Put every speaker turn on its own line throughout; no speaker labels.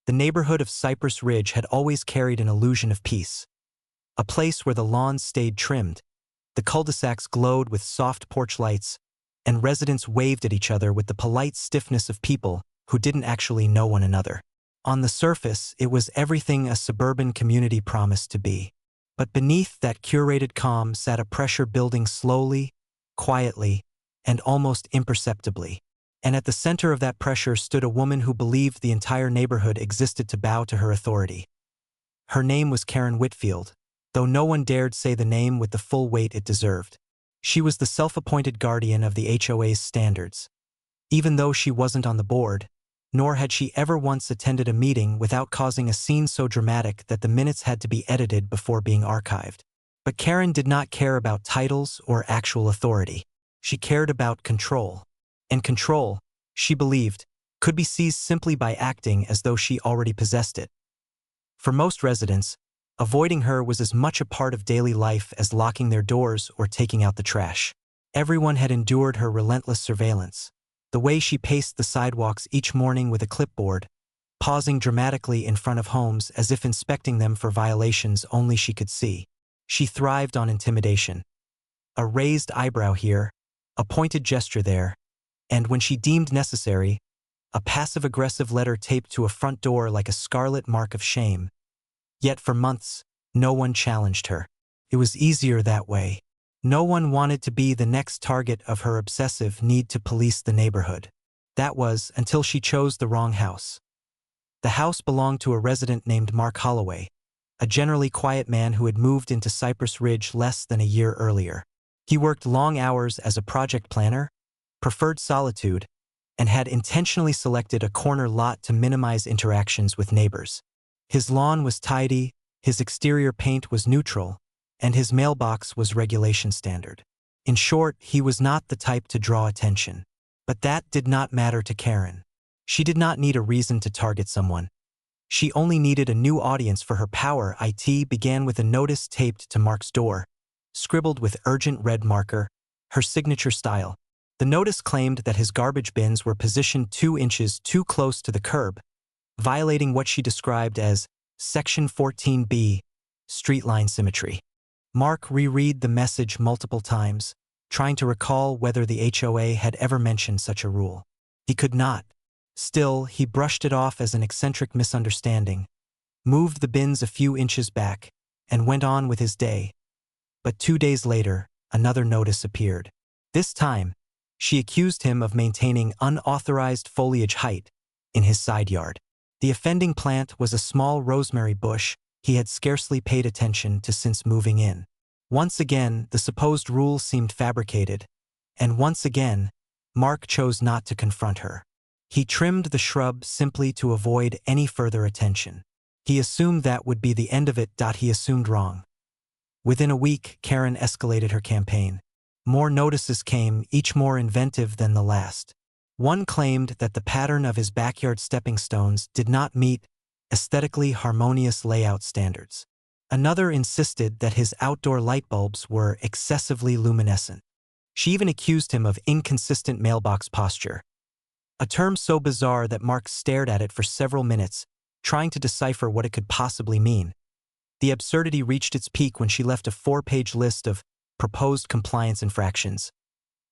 The neighborhood of Cypress Ridge had always carried an illusion of peace. A place where the lawns stayed trimmed, the cul-de-sacs glowed with soft porch lights, and residents waved at each other with the polite stiffness of people who didn't actually know one another. On the surface, it was everything a suburban community promised to be. But beneath that curated calm sat a pressure building slowly, quietly, and almost imperceptibly. And at the center of that pressure stood a woman who believed the entire neighborhood existed to bow to her authority. Her name was Karen Whitfield, though no one dared say the name with the full weight it deserved. She was the self-appointed guardian of the HOA's standards. Even though she wasn't on the board, nor had she ever once attended a meeting without causing a scene so dramatic that the minutes had to be edited before being archived. But Karen did not care about titles or actual authority. She cared about control. And control, she believed, could be seized simply by acting as though she already possessed it. For most residents, avoiding her was as much a part of daily life as locking their doors or taking out the trash. Everyone had endured her relentless surveillance. The way she paced the sidewalks each morning with a clipboard, pausing dramatically in front of homes as if inspecting them for violations only she could see. She thrived on intimidation. A raised eyebrow here, a pointed gesture there, and when she deemed necessary, a passive-aggressive letter taped to a front door like a scarlet mark of shame. Yet for months, no one challenged her. It was easier that way. No one wanted to be the next target of her obsessive need to police the neighborhood. That was until she chose the wrong house. The house belonged to a resident named Mark Holloway, a generally quiet man who had moved into Cypress Ridge less than a year earlier. He worked long hours as a project planner, preferred solitude, and had intentionally selected a corner lot to minimize interactions with neighbors. His lawn was tidy, his exterior paint was neutral, and his mailbox was regulation standard. In short, he was not the type to draw attention. But that did not matter to Karen. She did not need a reason to target someone. She only needed a new audience for her power. It began with a notice taped to Mark's door, scribbled with urgent red marker, her signature style. The notice claimed that his garbage bins were positioned 2 inches too close to the curb, violating what she described as Section 14B, street line symmetry. Mark reread the message multiple times, trying to recall whether the HOA had ever mentioned such a rule. He could not. Still, he brushed it off as an eccentric misunderstanding, moved the bins a few inches back, and went on with his day. But 2 days later, another notice appeared. This time, she accused him of maintaining unauthorized foliage height in his side yard. The offending plant was a small rosemary bush he had scarcely paid attention to since moving in. Once again, the supposed rule seemed fabricated, and once again, Mark chose not to confront her. He trimmed the shrub simply to avoid any further attention. He assumed that would be the end of it. He assumed wrong. Within a week, Karen escalated her campaign. More notices came, each more inventive than the last. One claimed that the pattern of his backyard stepping stones did not meet aesthetically harmonious layout standards. Another insisted that his outdoor light bulbs were excessively luminescent. She even accused him of inconsistent mailbox posture, a term so bizarre that Mark stared at it for several minutes, trying to decipher what it could possibly mean. The absurdity reached its peak when she left a 4-page list of proposed compliance infractions,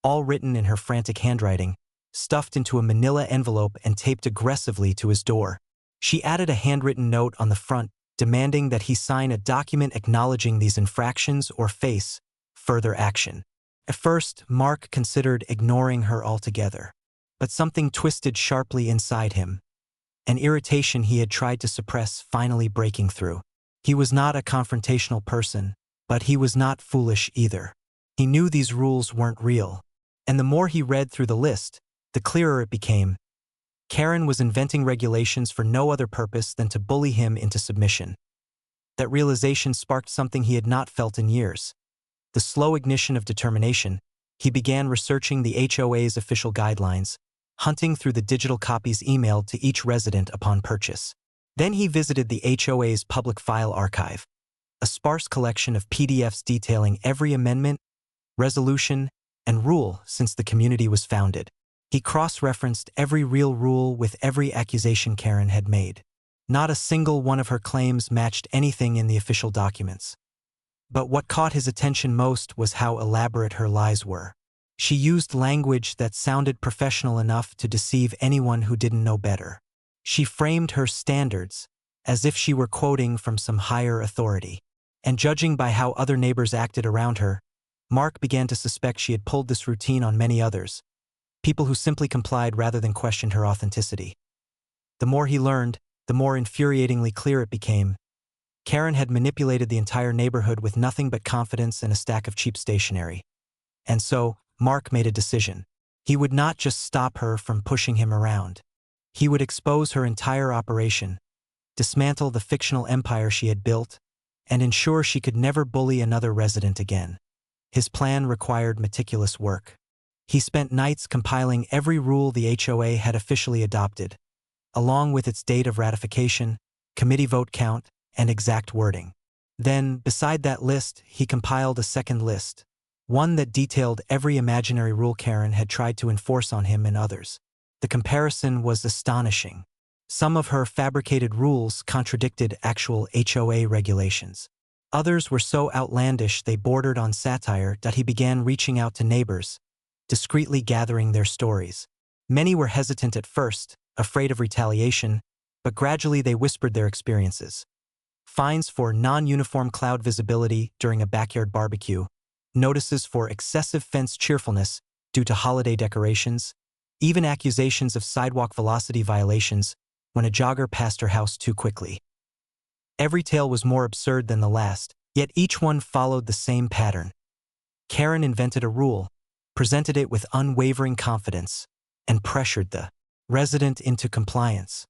all written in her frantic handwriting, stuffed into a manila envelope and taped aggressively to his door. She added a handwritten note on the front, demanding that he sign a document acknowledging these infractions or face further action. At first, Mark considered ignoring her altogether. But something twisted sharply inside him, an irritation he had tried to suppress finally breaking through. He was not a confrontational person, but he was not foolish either. He knew these rules weren't real, and the more he read through the list, the clearer it became. Karen was inventing regulations for no other purpose than to bully him into submission. That realization sparked something he had not felt in years. The slow ignition of determination. He began researching the HOA's official guidelines, hunting through the digital copies emailed to each resident upon purchase. Then he visited the HOA's public file archive, a sparse collection of PDFs detailing every amendment, resolution, and rule since the community was founded. He cross-referenced every real rule with every accusation Karen had made. Not a single one of her claims matched anything in the official documents. But what caught his attention most was how elaborate her lies were. She used language that sounded professional enough to deceive anyone who didn't know better. She framed her standards as if she were quoting from some higher authority. And judging by how other neighbors acted around her, Mark began to suspect she had pulled this routine on many others, people who simply complied rather than questioned her authenticity. The more he learned, the more infuriatingly clear it became. Karen had manipulated the entire neighborhood with nothing but confidence and a stack of cheap stationery. And so, Mark made a decision. He would not just stop her from pushing him around. He would expose her entire operation, dismantle the fictional empire she had built, and ensure she could never bully another resident again. His plan required meticulous work. He spent nights compiling every rule the HOA had officially adopted, along with its date of ratification, committee vote count, and exact wording. Then, beside that list, he compiled a second list, one that detailed every imaginary rule Karen had tried to enforce on him and others. The comparison was astonishing. Some of her fabricated rules contradicted actual HOA regulations. Others were so outlandish they bordered on satire that he began reaching out to neighbors, discreetly gathering their stories. Many were hesitant at first, afraid of retaliation, but gradually they whispered their experiences. Fines for non-uniform cloud visibility during a backyard barbecue, notices for excessive fence cheerfulness due to holiday decorations, even accusations of sidewalk velocity violations when a jogger passed her house too quickly. Every tale was more absurd than the last, yet each one followed the same pattern. Karen invented a rule, presented it with unwavering confidence, and pressured the resident into compliance.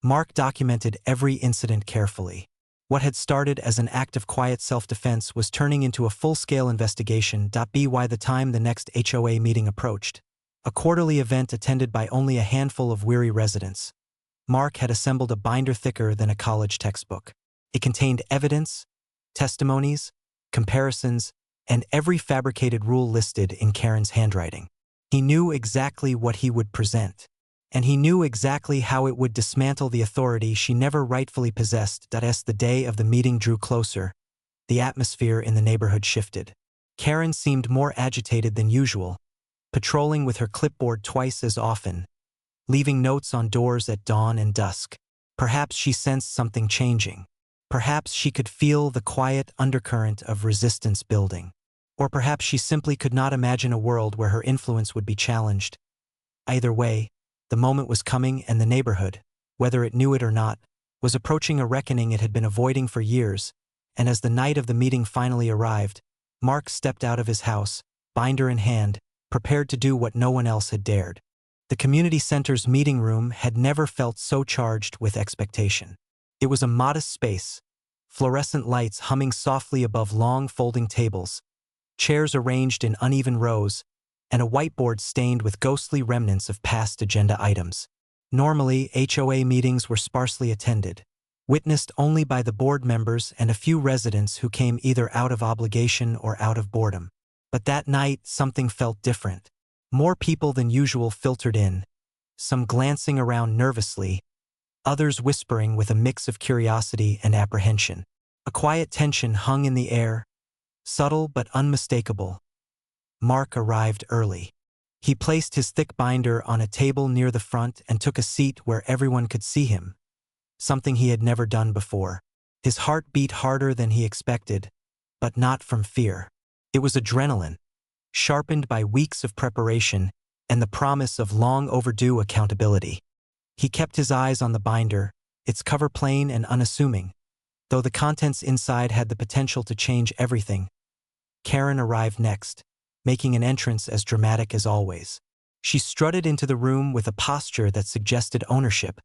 Mark documented every incident carefully. What had started as an act of quiet self-defense was turning into a full-scale investigation. By the time the next HOA meeting approached, a quarterly event attended by only a handful of weary residents, Mark had assembled a binder thicker than a college textbook. It contained evidence, testimonies, comparisons, and every fabricated rule listed in Karen's handwriting. He knew exactly what he would present, and he knew exactly how it would dismantle the authority she never rightfully possessed. As the day of the meeting drew closer, the atmosphere in the neighborhood shifted. Karen seemed more agitated than usual, patrolling with her clipboard twice as often, leaving notes on doors at dawn and dusk. Perhaps she sensed something changing. Perhaps she could feel the quiet undercurrent of resistance building. Or perhaps she simply could not imagine a world where her influence would be challenged. Either way, the moment was coming, and the neighborhood, whether it knew it or not, was approaching a reckoning it had been avoiding for years. And as the night of the meeting finally arrived, Mark stepped out of his house, binder in hand, prepared to do what no one else had dared. The community center's meeting room had never felt so charged with expectation. It was a modest space, fluorescent lights humming softly above long folding tables, chairs arranged in uneven rows, and a whiteboard stained with ghostly remnants of past agenda items. Normally, HOA meetings were sparsely attended, witnessed only by the board members and a few residents who came either out of obligation or out of boredom. But that night, something felt different. More people than usual filtered in, some glancing around nervously, others whispering with a mix of curiosity and apprehension. A quiet tension hung in the air, subtle but unmistakable. Mark arrived early. He placed his thick binder on a table near the front and took a seat where everyone could see him, something he had never done before. His heart beat harder than he expected, but not from fear. It was adrenaline, sharpened by weeks of preparation and the promise of long overdue accountability. He kept his eyes on the binder, its cover plain and unassuming, though the contents inside had the potential to change everything. Karen arrived next, making an entrance as dramatic as always. She strutted into the room with a posture that suggested ownership,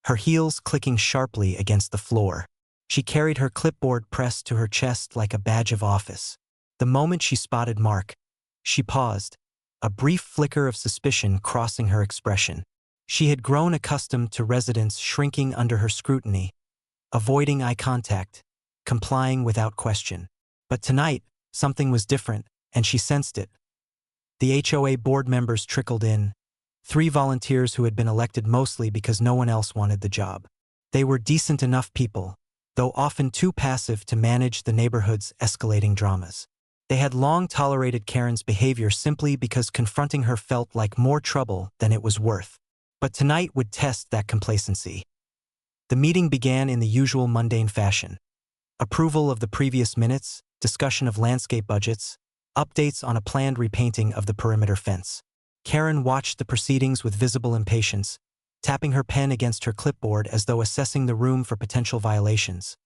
her heels clicking sharply against the floor. She carried her clipboard pressed to her chest like a badge of office. The moment she spotted Mark, she paused, a brief flicker of suspicion crossing her expression. She had grown accustomed to residents shrinking under her scrutiny, avoiding eye contact, complying without question. But tonight, something was different, and she sensed it. The HOA board members trickled in, 3 volunteers who had been elected mostly because no one else wanted the job. They were decent enough people, though often too passive to manage the neighborhood's escalating dramas. They had long tolerated Karen's behavior simply because confronting her felt like more trouble than it was worth. But tonight would test that complacency. The meeting began in the usual mundane fashion. Approval of the previous minutes, discussion of landscape budgets, updates on a planned repainting of the perimeter fence. Karen watched the proceedings with visible impatience, tapping her pen against her clipboard as though assessing the room for potential violations.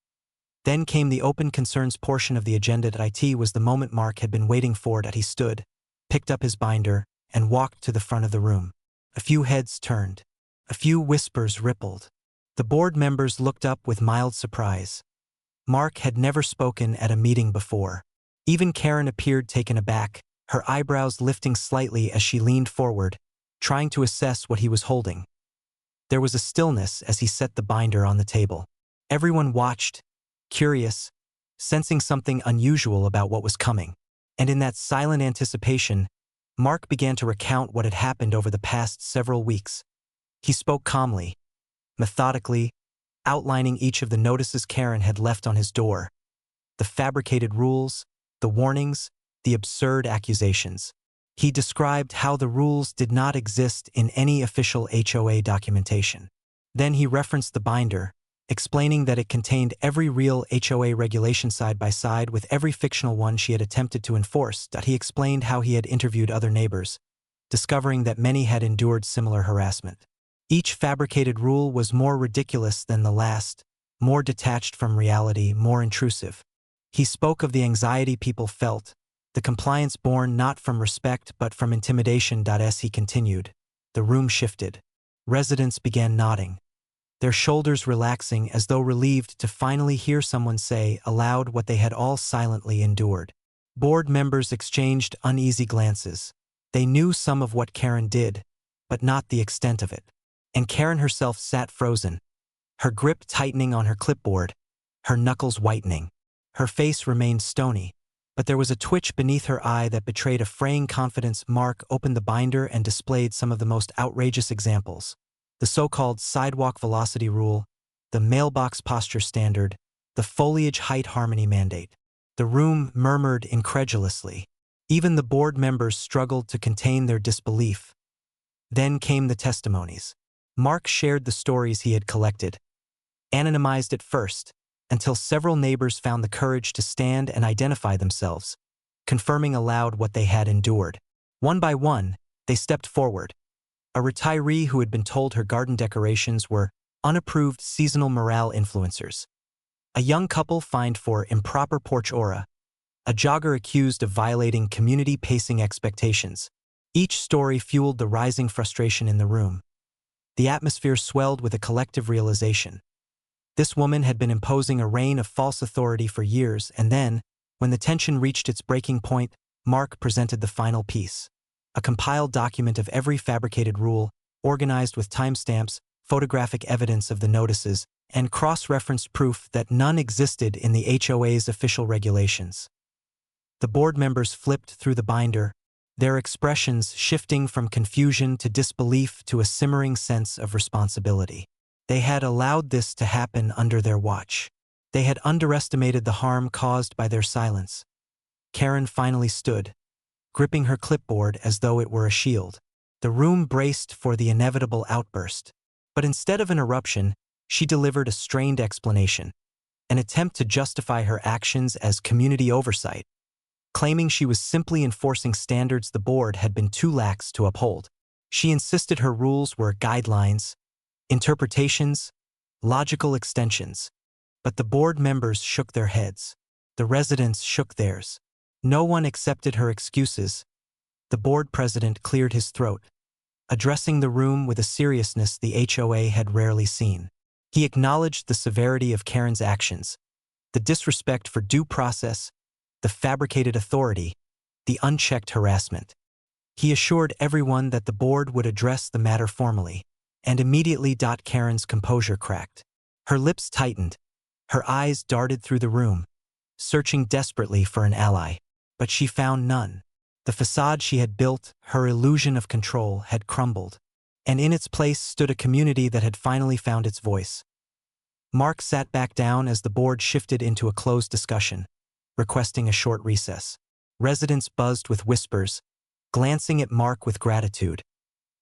Then came the open concerns portion of the agenda. It was the moment Mark had been waiting for. He stood, picked up his binder, and walked to the front of the room. A few heads turned. A few whispers rippled. The board members looked up with mild surprise. Mark had never spoken at a meeting before. Even Karen appeared taken aback, her eyebrows lifting slightly as she leaned forward, trying to assess what he was holding. There was a stillness as he set the binder on the table. Everyone watched, curious, sensing something unusual about what was coming. And in that silent anticipation, Mark began to recount what had happened over the past several weeks. He spoke calmly, methodically, outlining each of the notices Karen had left on his door. The fabricated rules, the warnings, the absurd accusations. He described how the rules did not exist in any official HOA documentation. Then he referenced the binder, explaining that it contained every real HOA regulation side by side with every fictional one she had attempted to enforce. He explained how he had interviewed other neighbors, discovering that many had endured similar harassment. Each fabricated rule was more ridiculous than the last, more detached from reality, more intrusive. He spoke of the anxiety people felt, the compliance born not from respect but from intimidation. As he continued, the room shifted. Residents began nodding, their shoulders relaxing as though relieved to finally hear someone say aloud what they had all silently endured. Board members exchanged uneasy glances. They knew some of what Karen did, but not the extent of it. And Karen herself sat frozen, her grip tightening on her clipboard, her knuckles whitening. Her face remained stony, but there was a twitch beneath her eye that betrayed a fraying confidence. Mark opened the binder and displayed some of the most outrageous examples. The so-called sidewalk velocity rule, the mailbox posture standard, the foliage height harmony mandate. The room murmured incredulously. Even the board members struggled to contain their disbelief. Then came the testimonies. Mark shared the stories he had collected, anonymized at first, until several neighbors found the courage to stand and identify themselves, confirming aloud what they had endured. One by one, they stepped forward. A retiree who had been told her garden decorations were unapproved seasonal morale influencers. A young couple fined for improper porch aura. A jogger accused of violating community pacing expectations. Each story fueled the rising frustration in the room. The atmosphere swelled with a collective realization. This woman had been imposing a reign of false authority for years, and then, when the tension reached its breaking point, Mark presented the final piece. A compiled document of every fabricated rule, organized with timestamps, photographic evidence of the notices, and cross-referenced proof that none existed in the HOA's official regulations. The board members flipped through the binder, their expressions shifting from confusion to disbelief to a simmering sense of responsibility. They had allowed this to happen under their watch. They had underestimated the harm caused by their silence. Karen finally stood, gripping her clipboard as though it were a shield. The room braced for the inevitable outburst. But instead of an eruption, she delivered a strained explanation, an attempt to justify her actions as community oversight, claiming she was simply enforcing standards the board had been too lax to uphold. She insisted her rules were guidelines, interpretations, logical extensions. But the board members shook their heads. The residents shook theirs. No one accepted her excuses. The board president cleared his throat, addressing the room with a seriousness the HOA had rarely seen. He acknowledged the severity of Karen's actions, the disrespect for due process, the fabricated authority, the unchecked harassment. He assured everyone that the board would address the matter formally, and immediately. Karen's composure cracked. Her lips tightened, her eyes darted through the room, searching desperately for an ally. But she found none. The facade she had built, her illusion of control, had crumbled, and in its place stood a community that had finally found its voice. Mark sat back down as the board shifted into a closed discussion, requesting a short recess. Residents buzzed with whispers, glancing at Mark with gratitude,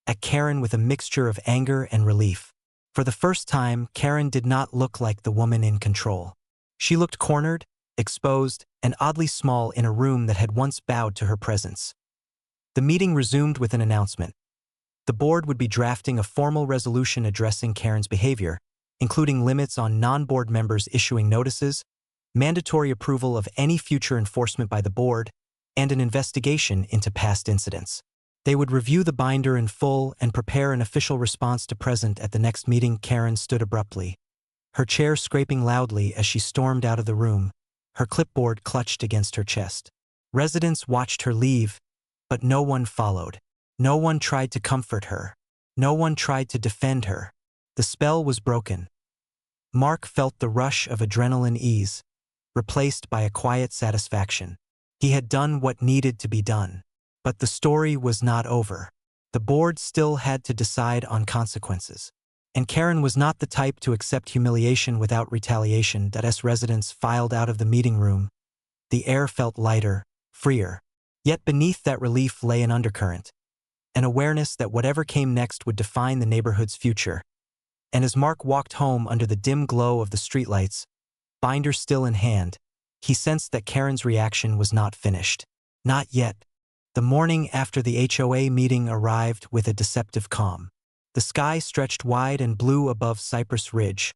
at Karen with a mixture of anger and relief. For the first time, Karen did not look like the woman in control. She looked cornered, exposed, and oddly small in a room that had once bowed to her presence. The meeting resumed with an announcement. The board would be drafting a formal resolution addressing Karen's behavior, including limits on non-board members issuing notices, mandatory approval of any future enforcement by the board, and an investigation into past incidents. They would review the binder in full and prepare an official response to present at the next meeting. Karen stood abruptly, her chair scraping loudly as she stormed out of the room, her clipboard clutched against her chest. Residents watched her leave, but no one followed. No one tried to comfort her. No one tried to defend her. The spell was broken. Mark felt the rush of adrenaline ease, replaced by a quiet satisfaction. He had done what needed to be done. But the story was not over. The board still had to decide on consequences. And Karen was not the type to accept humiliation without retaliation. As residents filed out of the meeting room, the air felt lighter, freer. Yet beneath that relief lay an undercurrent, an awareness that whatever came next would define the neighborhood's future. And as Mark walked home under the dim glow of the streetlights, binder still in hand, he sensed that Karen's reaction was not finished. Not yet. The morning after the HOA meeting arrived with a deceptive calm. The sky stretched wide and blue above Cypress Ridge,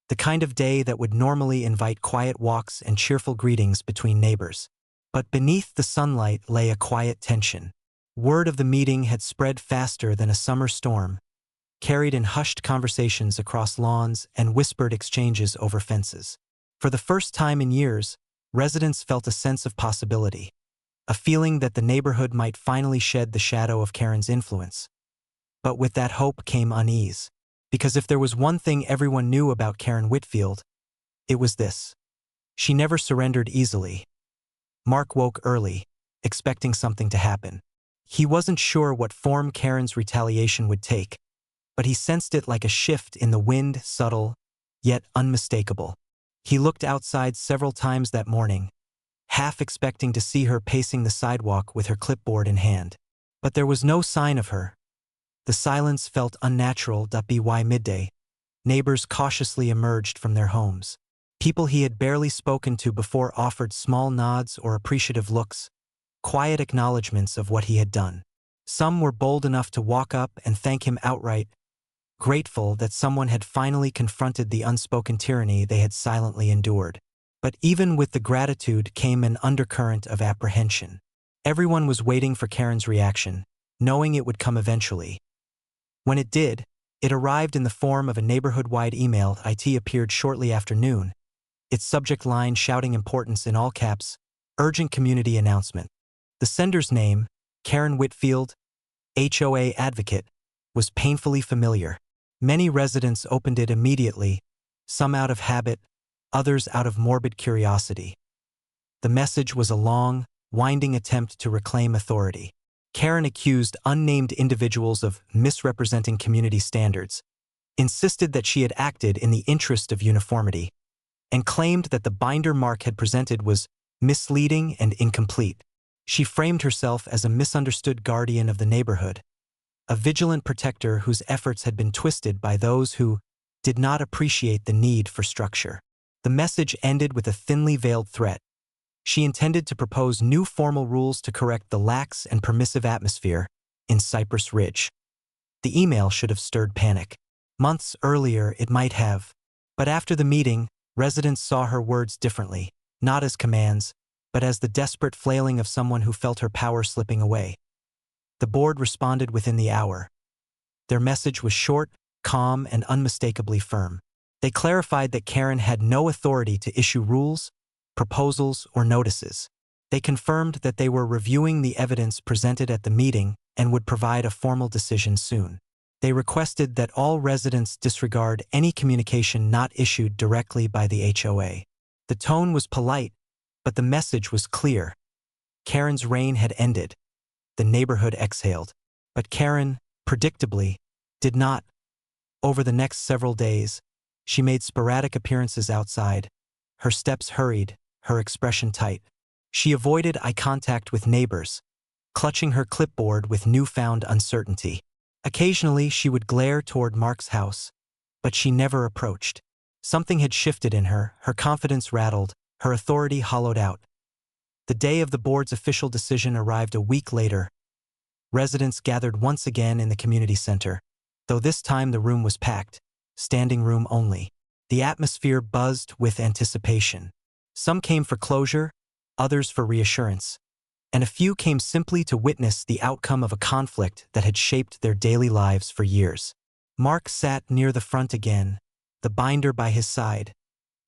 the kind of day that would normally invite quiet walks and cheerful greetings between neighbors. But beneath the sunlight lay a quiet tension. Word of the meeting had spread faster than a summer storm, carried in hushed conversations across lawns and whispered exchanges over fences. For the first time in years, residents felt a sense of possibility, a feeling that the neighborhood might finally shed the shadow of Karen's influence. But with that hope came unease, because if there was one thing everyone knew about Karen Whitfield, it was this: she never surrendered easily. Mark woke early, expecting something to happen. He wasn't sure what form Karen's retaliation would take, but he sensed it like a shift in the wind, subtle, yet unmistakable. He looked outside several times that morning, half expecting to see her pacing the sidewalk with her clipboard in hand. But there was no sign of her. The silence felt unnatural. By midday, neighbors cautiously emerged from their homes. People he had barely spoken to before offered small nods or appreciative looks, quiet acknowledgments of what he had done. Some were bold enough to walk up and thank him outright, grateful that someone had finally confronted the unspoken tyranny they had silently endured. But even with the gratitude came an undercurrent of apprehension. Everyone was waiting for Karen's reaction, knowing it would come eventually. When it did, it arrived in the form of a neighborhood-wide email. It appeared shortly after noon, its subject line shouting importance in all caps, urgent community announcement. The sender's name, Karen Whitfield, HOA advocate, was painfully familiar. Many residents opened it immediately, some out of habit, others out of morbid curiosity. The message was a long, winding attempt to reclaim authority. Karen accused unnamed individuals of misrepresenting community standards, insisted that she had acted in the interest of uniformity, and claimed that the binder Mark had presented was misleading and incomplete. She framed herself as a misunderstood guardian of the neighborhood, a vigilant protector whose efforts had been twisted by those who did not appreciate the need for structure. The message ended with a thinly veiled threat. She intended to propose new formal rules to correct the lax and permissive atmosphere in Cypress Ridge. The email should have stirred panic. Months earlier, it might have. But after the meeting, residents saw her words differently, not as commands, but as the desperate flailing of someone who felt her power slipping away. The board responded within the hour. Their message was short, calm, and unmistakably firm. They clarified that Karen had no authority to issue rules, proposals, or notices. They confirmed that they were reviewing the evidence presented at the meeting and would provide a formal decision soon. They requested that all residents disregard any communication not issued directly by the HOA. The tone was polite, but the message was clear. Karen's reign had ended. The neighborhood exhaled. But Karen, predictably, did not. Over the next several days, She made sporadic appearances outside, her steps hurried, her expression tight. She avoided eye contact with neighbors, clutching her clipboard with newfound uncertainty. Occasionally, she would glare toward Mark's house, but she never approached. Something had shifted in her confidence rattled, her authority hollowed out. The day of the board's official decision arrived a week later. Residents gathered once again in the community center, though this time the room was packed, standing room only. The atmosphere buzzed with anticipation. Some came for closure, others for reassurance, and a few came simply to witness the outcome of a conflict that had shaped their daily lives for years. Mark sat near the front again, the binder by his side,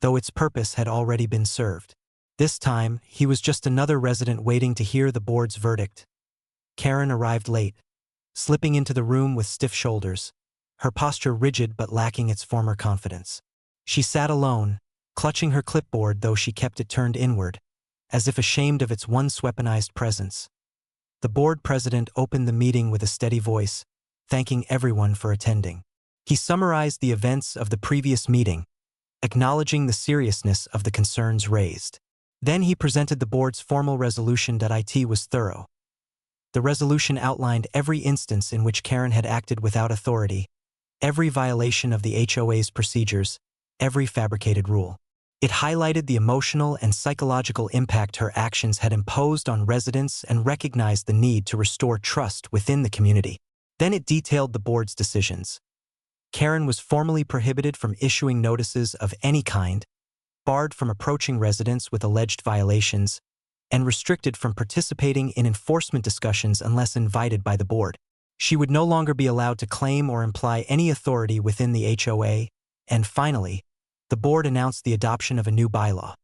though its purpose had already been served. This time, he was just another resident waiting to hear the board's verdict. Karen arrived late, slipping into the room with stiff shoulders, her posture rigid but lacking its former confidence. She sat alone, clutching her clipboard though she kept it turned inward, as if ashamed of its once weaponized presence. The board president opened the meeting with a steady voice, thanking everyone for attending. He summarized the events of the previous meeting, acknowledging the seriousness of the concerns raised. Then he presented the board's formal resolution. It was thorough. The resolution outlined every instance in which Karen had acted without authority, every violation of the HOA's procedures, every fabricated rule. It highlighted the emotional and psychological impact her actions had imposed on residents and recognized the need to restore trust within the community. Then it detailed the board's decisions. Karen was formally prohibited from issuing notices of any kind, barred from approaching residents with alleged violations, and restricted from participating in enforcement discussions unless invited by the board. She would no longer be allowed to claim or imply any authority within the HOA, and finally, the board announced the adoption of a new bylaw.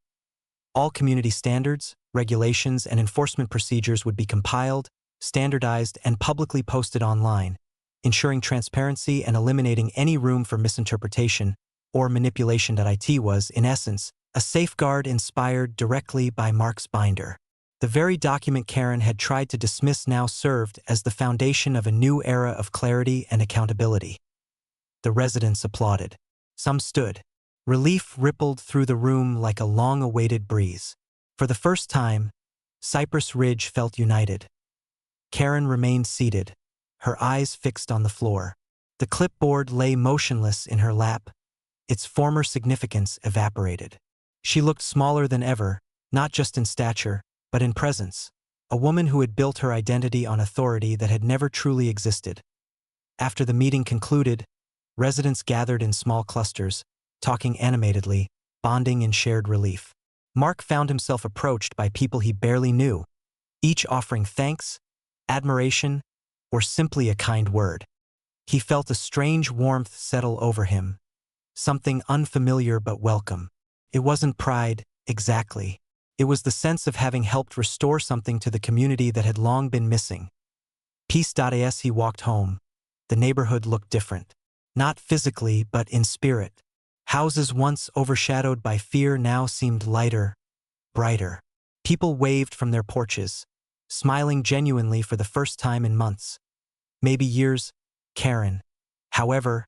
All community standards, regulations, and enforcement procedures would be compiled, standardized, and publicly posted online, ensuring transparency and eliminating any room for misinterpretation or manipulation. It was, in essence, a safeguard inspired directly by Mark's binder. The very document Karen had tried to dismiss now served as the foundation of a new era of clarity and accountability. The residents applauded. Some stood. Relief rippled through the room like a long-awaited breeze. For the first time, Cypress Ridge felt united. Karen remained seated, her eyes fixed on the floor. The clipboard lay motionless in her lap, its former significance evaporated. She looked smaller than ever, not just in stature, but in presence, a woman who had built her identity on authority that had never truly existed. After the meeting concluded, residents gathered in small clusters, talking animatedly, bonding in shared relief. Mark found himself approached by people he barely knew, each offering thanks, admiration, or simply a kind word. He felt a strange warmth settle over him, something unfamiliar but welcome. It wasn't pride, exactly. It was the sense of having helped restore something to the community that had long been missing. Peace. As he walked home, the neighborhood looked different. Not physically, but in spirit. Houses once overshadowed by fear now seemed lighter, brighter. People waved from their porches, smiling genuinely for the first time in months. Maybe years. Karen, however,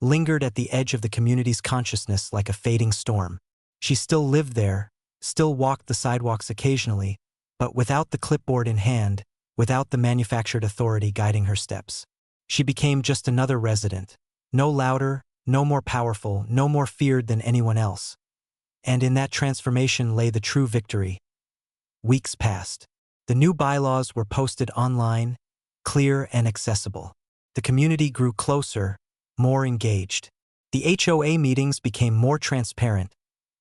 lingered at the edge of the community's consciousness like a fading storm. She still lived there, still walked the sidewalks occasionally, but without the clipboard in hand, without the manufactured authority guiding her steps. She became just another resident, no louder, no more powerful, no more feared than anyone else. And in that transformation lay the true victory. Weeks passed. The new bylaws were posted online, clear and accessible. The community grew closer, more engaged. The HOA meetings became more transparent,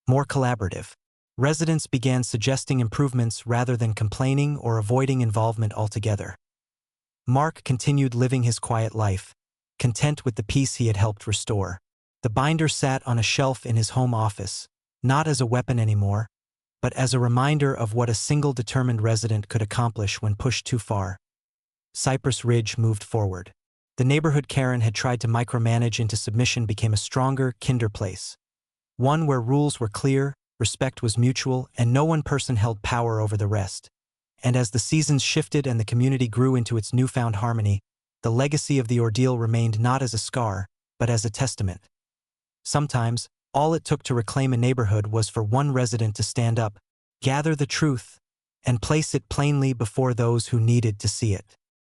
more collaborative. Residents began suggesting improvements rather than complaining or avoiding involvement altogether. Mark continued living his quiet life, content with the peace he had helped restore. The binder sat on a shelf in his home office, not as a weapon anymore, but as a reminder of what a single determined resident could accomplish when pushed too far. Cypress Ridge moved forward. The neighborhood Karen had tried to micromanage into submission became a stronger, kinder place. One where rules were clear, respect was mutual, and no one person held power over the rest. And as the seasons shifted and the community grew into its newfound harmony, the legacy of the ordeal remained not as a scar, but as a testament. Sometimes, all it took to reclaim a neighborhood was for one resident to stand up, gather the truth, and place it plainly before those who needed to see it.